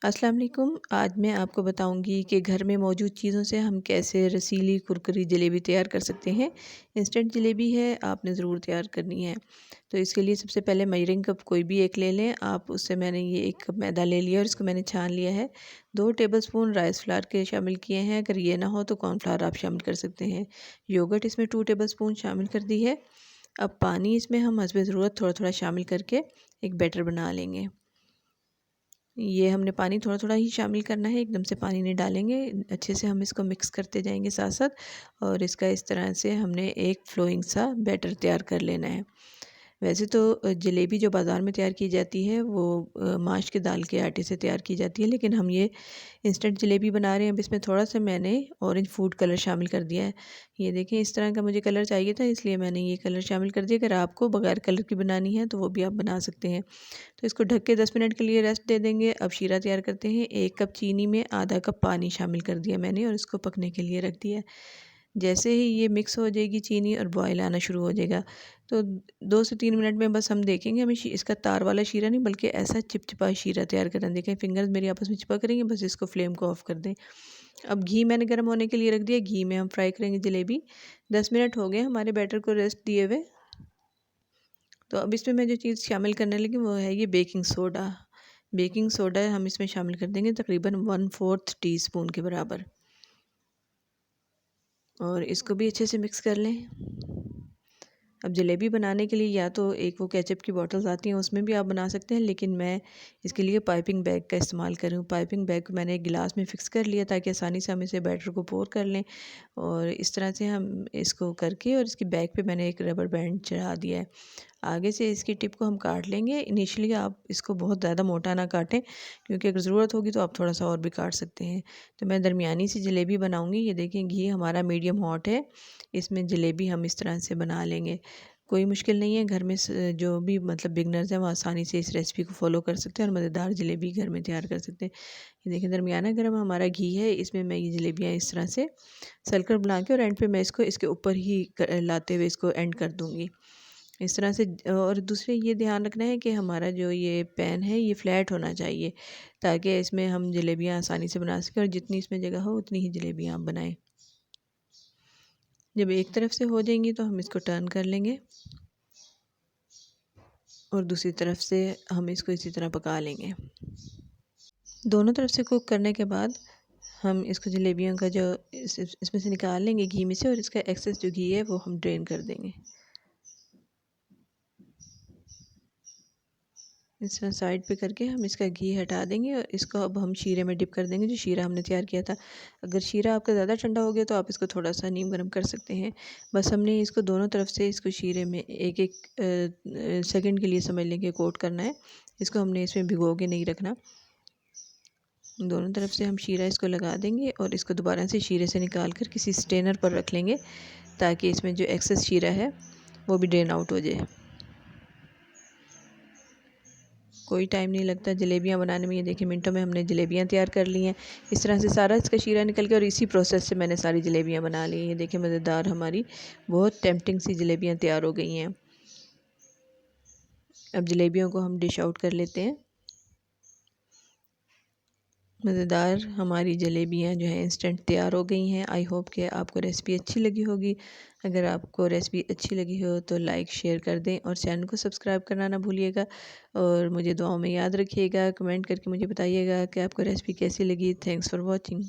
अस्सलाम वालेकुम। आज मैं आपको बताऊंगी कि घर में मौजूद चीज़ों से हम कैसे रसीली कुरकुरी जलेबी तैयार कर सकते हैं। इंस्टेंट जलेबी है, आपने ज़रूर तैयार करनी है। तो इसके लिए सबसे पहले मेजरिंग कप कोई भी एक ले लें आप। उससे मैंने ये एक कप मैदा ले लिया और इसको मैंने छान लिया है। 2 टेबलस्पून राइस फ्लावर के शामिल किए हैं। अगर ये ना हो तो कॉर्नफ्लावर आप शामिल कर सकते हैं। योगर्ट इसमें 2 टेबलस्पून शामिल कर दी है। अब पानी इसमें हम हस्बे ज़रूरत थोड़ा थोड़ा शामिल करके एक बैटर बना लेंगे। ये हमने पानी थोड़ा-थोड़ा ही शामिल करना है, एकदम से पानी नहीं डालेंगे। अच्छे से हम इसको मिक्स करते जाएँगे साथ-साथ और इसका इस तरह से हमने एक फ्लोइंग सा बैटर तैयार कर लेना है। वैसे तो जलेबी जो बाज़ार में तैयार की जाती है वो माश के दाल के आटे से तैयार की जाती है, लेकिन हम ये इंस्टेंट जलेबी बना रहे हैं। अब इसमें थोड़ा-सा मैंने ऑरेंज फूड कलर शामिल कर दिया है। ये देखें इस तरह का मुझे कलर चाहिए था, इसलिए मैंने ये कलर शामिल कर दिया। अगर आपको बगैर कलर की बनानी है तो वो भी आप बना सकते हैं। तो इसको ढक के 10 मिनट के लिए रेस्ट दे देंगे। अब शीरा तैयार करते हैं। 1 कप चीनी में आधा कप पानी शामिल कर दिया मैंने और इसको पकने के लिए रख दिया। जैसे ही ये मिक्स हो जाएगी चीनी और बॉयल आना शुरू हो जाएगा, तो 2 से 3 मिनट में बस हम देखेंगे, हमें इसका तार वाला शीरा नहीं बल्कि ऐसा चिपचिपा शीरा तैयार करना। देखें फिंगर्स मेरी आपस में चिपक रही हैं, बस इसको फ्लेम को ऑफ कर दें। अब घी मैंने गर्म होने के लिए रख दिया। घी में हम फ्राई करेंगे जलेबी। 10 मिनट हो गए हमारे बैटर को रेस्ट दिए हुए। तो अब इसमें मैं जो चीज़ शामिल करने लगी वो है ये बेकिंग सोडा। बेकिंग सोडा हम इसमें शामिल कर देंगे तकरीबन 1/4 टीस्पून के बराबर और इसको भी अच्छे से मिक्स कर लें। अब जलेबी बनाने के लिए या तो एक वो केचप की बॉटल्स आती हैं उसमें भी आप बना सकते हैं, लेकिन मैं इसके लिए पाइपिंग बैग का इस्तेमाल कर रही हूँ। पाइपिंग बैग को मैंने एक गिलास में फ़िक्स कर लिया ताकि आसानी से हम इसे बैटर को पोर कर लें और इस तरह से हम इसको करके और इसकी बैग पे मैंने एक रबर बैंड चढ़ा दिया है। आगे से इसकी टिप को हम काट लेंगे। इनिशियली आप इसको बहुत ज़्यादा मोटा ना काटें, क्योंकि अगर ज़रूरत होगी तो आप थोड़ा सा और भी काट सकते हैं। तो मैं दरमियानी सी जलेबी बनाऊँगी। ये देखें घी हमारा मीडियम हॉट है, इसमें जलेबी हम इस तरह से बना लेंगे। कोई मुश्किल नहीं है, घर में जो भी मतलब बिगनर्स हैं वो आसानी से इस रेसिपी को फॉलो कर सकते हैं और मज़ेदार जलेबी घर में तैयार कर सकते हैं। ये देखें दरमियाना गर्म हमारा घी है, इसमें मैं ये जलेबियाँ इस तरह से सर्कल बना के और एंड पे मैं इसको इसके ऊपर ही लाते हुए इसको एंड कर दूँगी इस तरह से। और दूसरे ये ध्यान रखना है कि हमारा जो ये पैन है ये फ्लैट होना चाहिए ताकि इसमें हम जलेबियाँ आसानी से बना सकें और जितनी इसमें जगह हो उतनी ही जलेबियाँ आप बनाएं। जब एक तरफ से हो जाएंगी तो हम इसको टर्न कर लेंगे और दूसरी तरफ से हम इसको इसी तरह पका लेंगे। दोनों तरफ से कुक करने के बाद हम इसको जलेबियों का जो इसमें से निकाल लेंगे घी में से और इसका एक्सेस जो घी है वो हम ड्रेन कर देंगे। इस तरह साइड पे करके हम इसका घी हटा देंगे और इसको अब हम शीरे में डिप कर देंगे, जो शीरा हमने तैयार किया था। अगर शीरा आपका ज़्यादा ठंडा हो गया तो आप इसको थोड़ा सा नीम गर्म कर सकते हैं। बस हमने इसको दोनों तरफ से इसको शीरे में एक एक सेकंड के लिए समझ लें कि कोट करना है। इसको हमने इसमें भिगो के नहीं रखना। दोनों तरफ से हम शीरा इसको लगा देंगे और इसको दोबारा से शीरे से निकाल कर किसी स्टेनर पर रख लेंगे ताकि इसमें जो एक्सेस शीरा है वो भी ड्रेन आउट हो जाए। कोई टाइम नहीं लगता जलेबियाँ बनाने में। ये देखिए मिनटों में हमने जलेबियाँ तैयार कर ली हैं। इस तरह से सारा इसका शीरा निकल के और इसी प्रोसेस से मैंने सारी जलेबियाँ बना ली हैं। ये देखिए मज़ेदार हमारी बहुत टेम्पटिंग सी जलेबियाँ तैयार हो गई हैं। अब जलेबियों को हम डिश आउट कर लेते हैं। मज़ेदार हमारी जलेबियाँ जो है इंस्टेंट तैयार हो गई हैं। आई होप कि आपको रेसिपी अच्छी लगी होगी। अगर आपको रेसिपी अच्छी लगी हो तो लाइक शेयर कर दें और चैनल को सब्सक्राइब करना ना भूलिएगा और मुझे दुआओं में याद रखिएगा। कमेंट करके मुझे बताइएगा कि आपको रेसिपी कैसी लगी। Thanks for watching.